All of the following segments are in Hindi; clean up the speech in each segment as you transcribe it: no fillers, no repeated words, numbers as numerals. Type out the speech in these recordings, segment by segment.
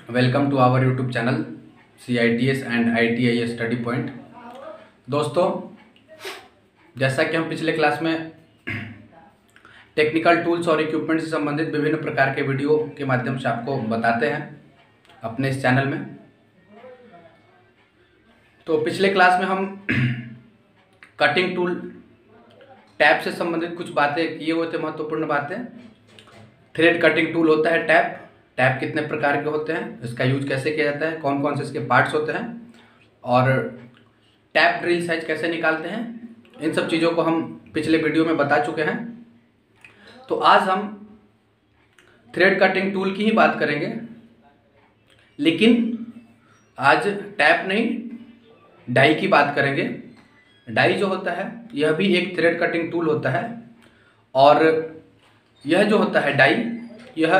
Welcome to our YouTube channel CITS and ITI study point. दोस्तों, जैसा कि हम पिछले क्लास में टेक्निकल टूल्स और इक्विपमेंट से संबंधित विभिन्न प्रकार के वीडियो के माध्यम से आपको बताते हैं अपने इस चैनल में। तो पिछले क्लास में हम कटिंग टूल टैप से संबंधित कुछ बातें किए हुए थे, महत्वपूर्ण बातें। थ्रेड कटिंग टूल होता है टैप कितने प्रकार के होते हैं, इसका यूज कैसे किया जाता है, कौन कौन से इसके पार्ट्स होते हैं और टैप ड्रिल साइज कैसे निकालते हैं, इन सब चीज़ों को हम पिछले वीडियो में बता चुके हैं। तो आज हम थ्रेड कटिंग टूल की ही बात करेंगे, लेकिन आज टैप नहीं डाई की बात करेंगे। डाई जो होता है यह भी एक थ्रेड कटिंग टूल होता है और यह जो होता है डाई, यह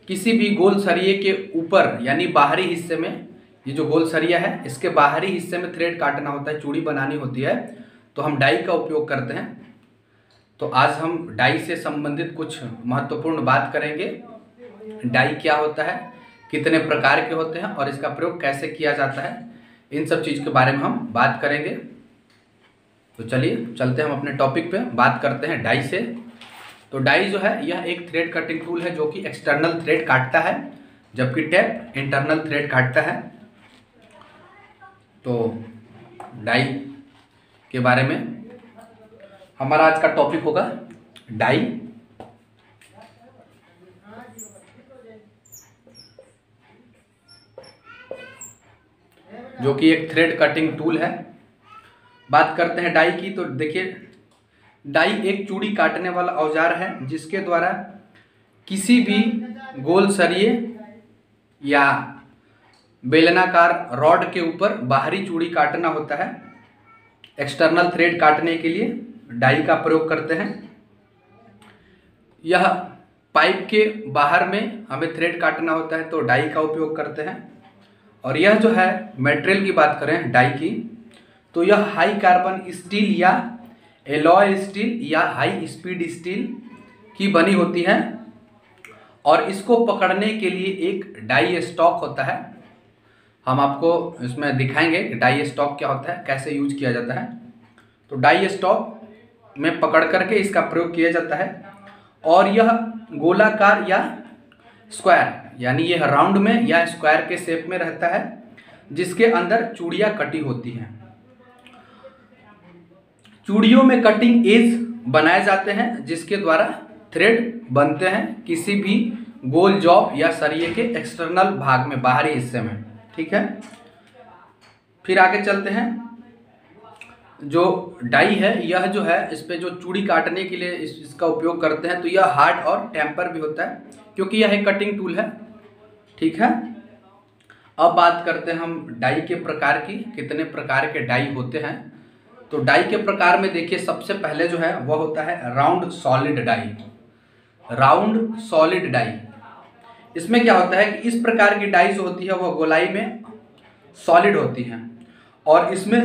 किसी भी गोल सरिये के ऊपर यानी बाहरी हिस्से में, ये जो गोल सरिया है इसके बाहरी हिस्से में थ्रेड काटना होता है, चूड़ी बनानी होती है, तो हम डाई का उपयोग करते हैं। तो आज हम डाई से संबंधित कुछ महत्वपूर्ण बात करेंगे। डाई क्या होता है, कितने प्रकार के होते हैं और इसका प्रयोग कैसे किया जाता है, इन सब चीज़ के बारे में हम बात करेंगे। तो चलिए चलते हैं हम अपने टॉपिक पे, बात करते हैं डाई से। तो डाई जो है यह एक थ्रेड कटिंग टूल है जो कि एक्सटर्नल थ्रेड काटता है, जबकि टैप इंटरनल थ्रेड काटता है। तो डाई के बारे में हमारा आज का टॉपिक होगा डाई। जो कि एक थ्रेड कटिंग टूल है। बात करते हैं डाई की। तो देखिए, डाई एक चूड़ी काटने वाला औजार है जिसके द्वारा किसी भी गोल सरिये या बेलनाकार रॉड के ऊपर बाहरी चूड़ी काटना होता है। एक्सटर्नल थ्रेड काटने के लिए डाई का प्रयोग करते हैं। यह पाइप के बाहर में हमें थ्रेड काटना होता है तो डाई का उपयोग करते हैं। और यह जो है मटेरियल की बात करें डाई की, तो यह हाई कार्बन स्टील या एलॉय स्टील या हाई स्पीड स्टील की बनी होती है और इसको पकड़ने के लिए एक डाई स्टॉक होता है। हम आपको इसमें दिखाएंगे कि डाई स्टॉक क्या होता है, कैसे यूज किया जाता है। तो डाई स्टॉक में पकड़ करके इसका प्रयोग किया जाता है और यह गोलाकार या स्क्वायर यानी यह राउंड में या स्क्वायर के शेप में रहता है, जिसके अंदर चूड़ियाँ कटी होती हैं। चूड़ियों में कटिंग एज बनाए जाते हैं जिसके द्वारा थ्रेड बनते हैं किसी भी गोल जॉब या सरिये के एक्सटर्नल भाग में, बाहरी हिस्से में। ठीक है, फिर आगे चलते हैं। जो डाई है यह जो है इस पे जो चूड़ी काटने के लिए इसका उपयोग करते हैं, तो यह हार्ड और टेम्पर भी होता है क्योंकि यह एक कटिंग टूल है। ठीक है, अब बात करते हैं हम डाई के प्रकार की, कितने प्रकार के डाई होते हैं। तो डाई के प्रकार में देखिए, सबसे पहले जो है वह होता है round solid die. Round solid die, इसमें क्या होता है कि इस प्रकार की डाई जो होती है वह गोलाई में सॉलिड होती हैं और इसमें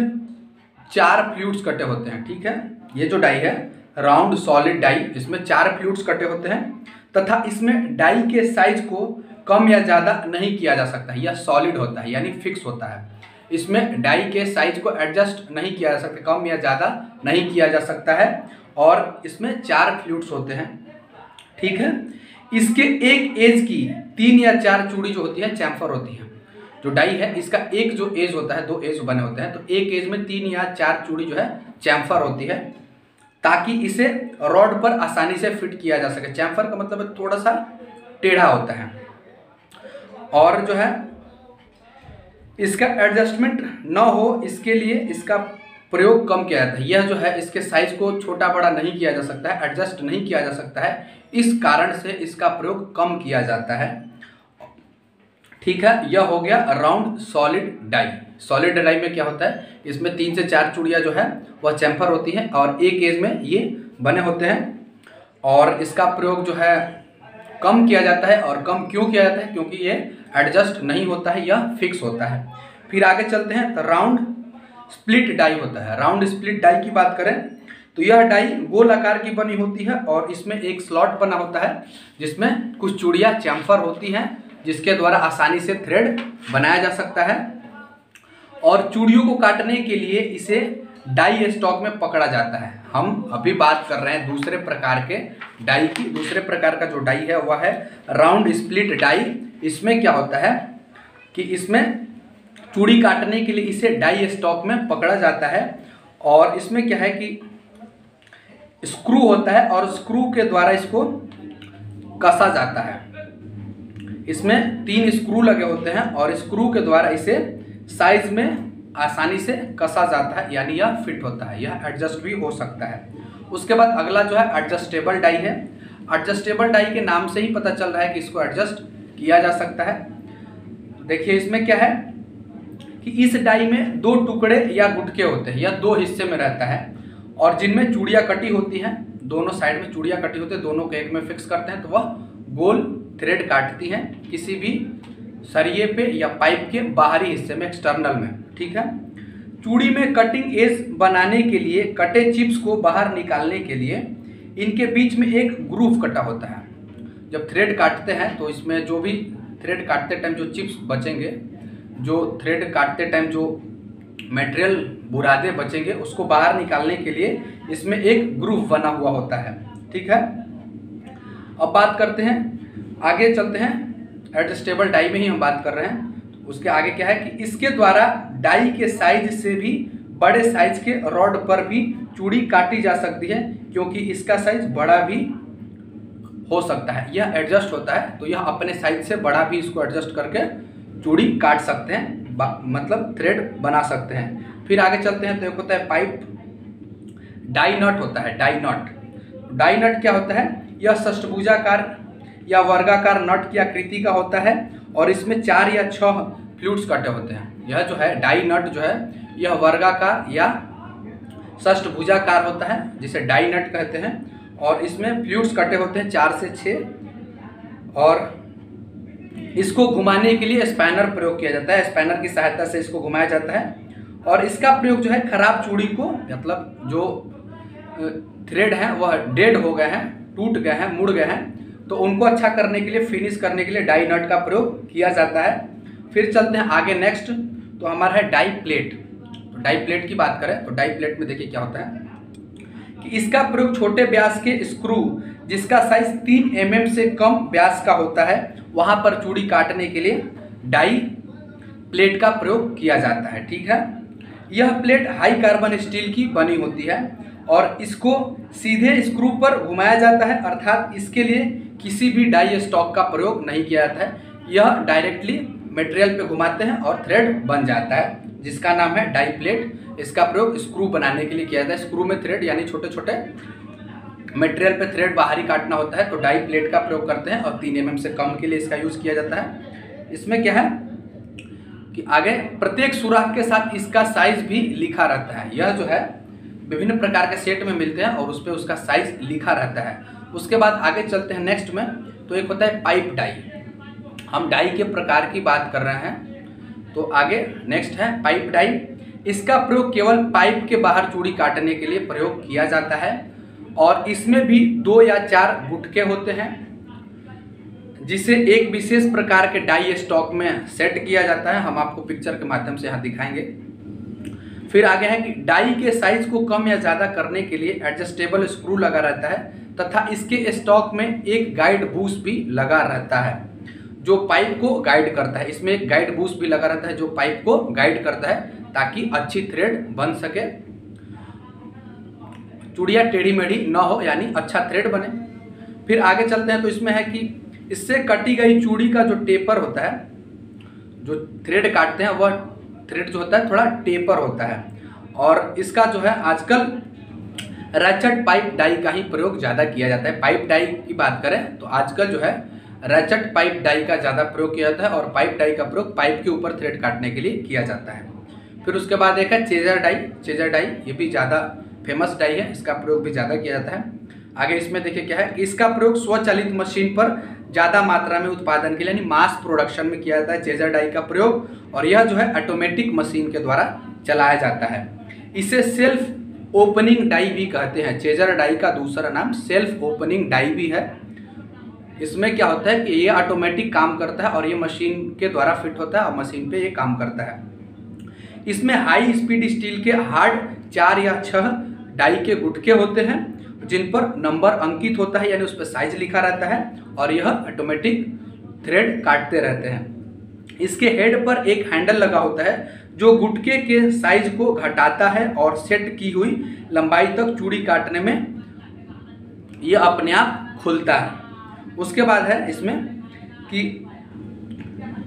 4 फ्लूइड्स कटे होते हैं। ठीक है, ये जो डाई है राउंड सॉलिड डाई, इसमें 4 फ्लूइड्स कटे होते हैं तथा इसमें डाई के साइज को कम या ज़्यादा नहीं किया जा सकता है। यह सॉलिड होता है यानी फिक्स होता है। इसमें डाई के साइज को एडजस्ट नहीं किया जा सकता, कम या ज़्यादा नहीं किया जा सकता है और इसमें 4 फ्लूइड्स होते हैं। ठीक है, इसके एक एज की 3 या 4 चूड़ी जो होती है चैम्फर होती है। जो डाई है इसका एक जो एज होता है, 2 एज बने होते हैं, तो एक एज में 3 या 4 चूड़ी जो है चैम्फर होती है ताकि इसे रॉड पर आसानी से फिट किया जा सके। चैम्फर का मतलब थोड़ा सा टेढ़ा होता है और जो है इसका एडजस्टमेंट न हो इसके लिए इसका प्रयोग कम किया जाता है। यह जो है इसके साइज को छोटा बड़ा नहीं किया जा सकता है, एडजस्ट नहीं किया जा सकता है, इस कारण से इसका प्रयोग कम किया जाता है। ठीक है, यह हो गया round solid die. Solid die में क्या होता है, इसमें 3 से 4 चूड़ियाँ जो है वह चैम्फर होती हैं और एक एज में ये बने होते हैं और इसका प्रयोग जो है कम किया जाता है। और कम क्यों किया जाता है, क्योंकि ये एडजस्ट नहीं होता है, यह फिक्स होता है। फिर आगे चलते हैं तो राउंड स्प्लिट डाई होता है। राउंड स्प्लिट डाई की बात करें तो यह डाई गोल आकार की बनी होती है और इसमें एक स्लॉट बना होता है जिसमें कुछ चूड़ियाँ चैम्फर होती हैं जिसके द्वारा आसानी से थ्रेड बनाया जा सकता है। और चूड़ियों को काटने के लिए इसे डाई स्टॉक में पकड़ा जाता है। हम अभी बात कर रहे हैं दूसरे प्रकार के डाई की। दूसरे प्रकार का जो डाई है वह है राउंड स्प्लिट डाई। इसमें क्या होता है कि इसमें चूड़ी काटने के लिए इसे डाई स्टॉक में पकड़ा जाता है। और इसमें क्या है कि स्क्रू होता है और स्क्रू के द्वारा इसको कसा जाता है। इसमें 3 स्क्रू लगे होते हैं और स्क्रू के द्वारा इसे साइज में आसानी से कसा जाता है, यानी यह फिट होता है। यह एडजस्ट भी हो सकता है। उसके बाद अगला जो है एडजस्टेबल डाई है। एडजस्टेबल डाई के नाम से ही पता चल रहा है कि इसको एडजस्ट किया जा सकता है। देखिए इसमें क्या है कि इस डाई में 2 टुकड़े या गुटके होते हैं। यह 2 हिस्से में रहता है और जिनमें चूड़ियाँ कटी होती हैं, दोनों साइड में चूड़ियाँ कटी होती हैं, दोनों को एक में फिक्स करते हैं तो वह गोल थ्रेड काटती हैं किसी भी सरिये पे या पाइप के बाहरी हिस्से में, एक्सटर्नल में। ठीक है। चूड़ी में कटिंग एज बनाने के लिए कटे चिप्स को बाहर निकालने के लिए इनके बीच में एक ग्रूव कटा होता है। जब थ्रेड काटते हैं तो इसमें जो भी थ्रेड काटते टाइम जो चिप्स बचेंगे, जो थ्रेड काटते टाइम जो मटेरियल बुरादे बचेंगे, उसको बाहर निकालने के लिए इसमें एक ग्रूव बना हुआ होता है। ठीक है। अब बात करते हैं, आगे चलते हैं। एडजस्टेबल डाई में ही हम बात कर रहे हैं। उसके आगे क्या है कि इसके द्वारा डाई के साइज से भी बड़े साइज के रॉड पर भी चूड़ी काटी जा सकती है, क्योंकि इसका साइज बड़ा भी हो सकता है। यह एडजस्ट होता है तो यह अपने साइज से बड़ा भी इसको एडजस्ट करके चूड़ी काट सकते हैं, मतलब थ्रेड बना सकते हैं। फिर आगे चलते हैं तो एक होता है पाइप डाई नट होता है। डाई नट, डाई नट क्या होता है? यह षष्ठभुजाकार या वर्गाकार नट की आकृति का होता है और इसमें 4 या 6 फ्लूइड्स कटे होते हैं। यह जो है डाई नट जो है यह वर्गाकार या षष्ठभुजाकार होता है, जिसे डाई नट कहते हैं। और इसमें फ्लूइड्स कटे होते हैं 4 से 6 और इसको घुमाने के लिए स्पैनर प्रयोग किया जाता है। स्पैनर की सहायता से इसको घुमाया जाता है और इसका प्रयोग जो है खराब चूड़ी को, मतलब जो थ्रेड है वह डेड हो गए हैं, टूट गए हैं, मुड़ गए हैं, तो उनको अच्छा करने के लिए, फिनिश करने के लिए डाई नट का प्रयोग किया जाता है। फिर चलते हैं आगे नेक्स्ट, तो हमारा है डाई प्लेट। तो डाई प्लेट की बात करें तो डाई प्लेट में देखिए क्या होता है कि इसका प्रयोग छोटे व्यास के स्क्रू जिसका साइज 3 mm से कम व्यास का होता है वहां पर चूड़ी काटने के लिए डाई प्लेट का प्रयोग किया जाता है। ठीक है। यह प्लेट हाई कार्बन स्टील की बनी होती है और इसको सीधे स्क्रू पर घुमाया जाता है, अर्थात इसके लिए किसी भी डाई स्टॉक का प्रयोग नहीं किया जाता है। यह डायरेक्टली मटेरियल पे घुमाते हैं और थ्रेड बन जाता है, जिसका नाम है डाई प्लेट। इसका प्रयोग स्क्रू बनाने के लिए किया जाता है। स्क्रू में थ्रेड यानी छोटे छोटे मटेरियल पे थ्रेड बाहरी काटना होता है तो डाई प्लेट का प्रयोग करते हैं और 3 mm से कम के लिए इसका यूज किया जाता है। इसमें क्या है कि आगे प्रत्येक सुराख के साथ इसका साइज भी लिखा रहता है। यह जो है विभिन्न प्रकार के सेट में मिलते हैं और उस पर उसका साइज लिखा रहता है। उसके बाद आगे चलते हैं नेक्स्ट में, तो एक होता है पाइप डाई। हम डाई के प्रकार की बात कर रहे हैं तो आगे नेक्स्ट है पाइप डाई। इसका प्रयोग केवल पाइप के बाहर चूड़ी काटने के लिए प्रयोग किया जाता है और इसमें भी 2 या 4 गुटके होते हैं जिसे एक विशेष प्रकार के डाई स्टॉक में सेट किया जाता है। हम आपको पिक्चर के माध्यम से यहाँ दिखाएंगे। फिर आगे है कि डाई के साइज को कम या ज़्यादा करने के लिए एडजस्टेबल स्क्रू लगा रहता है तथा इसके स्टॉक में एक गाइड बूश भी लगा रहता है जो पाइप को गाइड करता है। इसमें एक गाइड बूश भी लगा रहता है जो पाइप को गाइड करता है ताकि अच्छी थ्रेड बन सके, चूड़ियाँ टेढ़ी मेढ़ी न हो, यानी अच्छा थ्रेड बने। फिर आगे चलते हैं तो इसमें है कि इससे कटी गई चूड़ी का जो टेपर होता है, जो थ्रेड काटते हैं वह थ्रेड जो होता है थोड़ा टेपर होता है और इसका जो है आजकल रैचेट पाइप डाई का ही प्रयोग ज़्यादा किया जाता है। पाइप डाई की बात करें तो आजकल जो है रैचेट पाइप डाई का ज़्यादा प्रयोग किया जाता है और पाइप डाई का प्रयोग पाइप के ऊपर थ्रेड काटने के लिए किया जाता है। फिर उसके बाद एक है चेजर डाई। चेजर डाई ये भी ज़्यादा फेमस डाई है, इसका प्रयोग भी ज़्यादा किया जाता है। आगे इसमें देखिए क्या है कि इसका प्रयोग स्वचालित मशीन पर ज़्यादा मात्रा में उत्पादन के लिए यानी मास प्रोडक्शन में किया जाता है चेजर डाई का प्रयोग, और यह जो है ऑटोमेटिक मशीन के द्वारा चलाया जाता है। इसे सेल्फ ओपनिंग डाई भी कहते हैं। चेजर डाई का दूसरा नाम सेल्फ ओपनिंग डाई भी है। इसमें क्या होता है कि ये ऑटोमेटिक काम करता है और ये मशीन के द्वारा फिट होता है और मशीन पे ये काम करता है। इसमें हाई स्पीड स्टील के हार्ड 4 या 6 डाई के गुटके होते हैं जिन पर नंबर अंकित होता है, यानी उस पर साइज लिखा रहता है और यह ऑटोमेटिक थ्रेड काटते रहते हैं। इसके हेड पर एक हैंडल लगा होता है जो गुटके के साइज को घटाता है और सेट की हुई लंबाई तक चूड़ी काटने में यह अपने आप खुलता है। उसके बाद है इसमें कि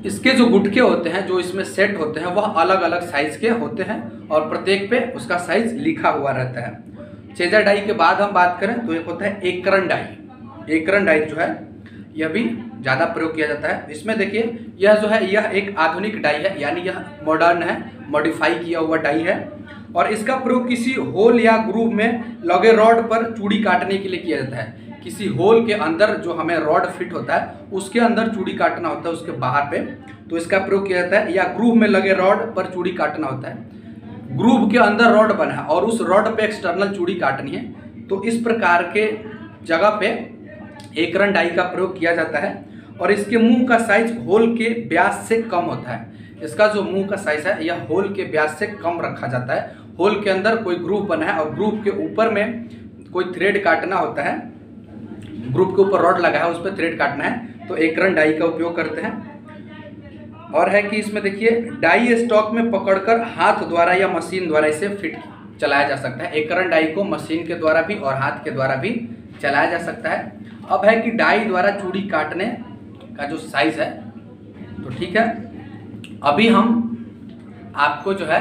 इसके जो गुटके होते हैं जो इसमें सेट होते हैं वह अलग अलग साइज के होते हैं और प्रत्येक पे उसका साइज लिखा हुआ रहता है। चेजर डाई के बाद हम बात करें तो एक होता है एकरन डाई। एकरन डाई जो है यह भी ज़्यादा प्रयोग किया जाता है। इसमें देखिए यह जो है यह एक आधुनिक डाई है, यानी यह मॉडर्न है, मॉडिफाई किया हुआ डाई है और इसका प्रयोग किसी होल या ग्रूव में लगे रॉड पर चूड़ी काटने के लिए किया जाता है। किसी होल के अंदर जो हमें रॉड फिट होता है उसके अंदर चूड़ी काटना होता है उसके बाहर पे, तो इसका प्रयोग किया जाता है। या ग्रूव में लगे रॉड पर चूड़ी काटना होता है, ग्रूव के अंदर रॉड बना है और उस रॉड पे एक्सटर्नल चूड़ी काटनी है, तो इस प्रकार के जगह पे एकरन डाई का प्रयोग किया जाता है। और इसके मुंह का साइज होल के व्यास से कम होता है। इसका जो मुंह का साइज है यह होल के व्यास से कम रखा जाता है। होल के अंदर कोई ग्रूव बना है और ग्रूव के ऊपर में कोई थ्रेड काटना होता है, ग्रूव के ऊपर रॉड लगा है उस पर थ्रेड काटना है, तो एकरन डाई का उपयोग करते हैं। और है कि इसमें देखिए डाई स्टॉक में पकड़कर हाथ द्वारा या मशीन द्वारा इसे फिट चलाया जा सकता है। एकरन डाई को मशीन के द्वारा भी और हाथ के द्वारा भी चलाया जा सकता है। अब है कि डाई द्वारा चूड़ी काटने का जो साइज है, तो ठीक है, अभी हम आपको जो है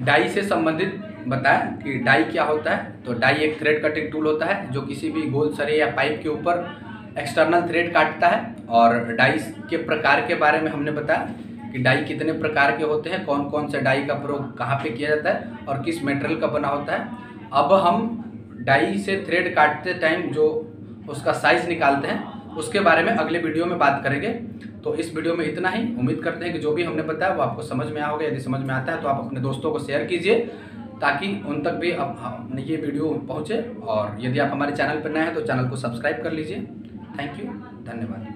डाई से संबंधित बताएं कि डाई क्या होता है। तो डाई एक थ्रेड कटिंग टूल होता है जो किसी भी गोल सरे या पाइप के ऊपर एक्सटर्नल थ्रेड काटता है। और डाई के प्रकार के बारे में हमने बताया कि डाई कितने प्रकार के होते हैं, कौन कौन से डाई का प्रयोग कहाँ पे किया जाता है और किस मटेरियल का बना होता है। अब हम डाई से थ्रेड काटते टाइम जो उसका साइज निकालते हैं उसके बारे में अगले वीडियो में बात करेंगे। तो इस वीडियो में इतना ही। उम्मीद करते हैं कि जो भी हमने बताया वो आपको समझ में आया होगा। यदि समझ में आता है तो आप अपने दोस्तों को शेयर कीजिए ताकि उन तक भी अब ये वीडियो पहुंचे। और यदि आप हमारे चैनल पर नए हैं तो चैनल को सब्सक्राइब कर लीजिए। थैंक यू, धन्यवाद।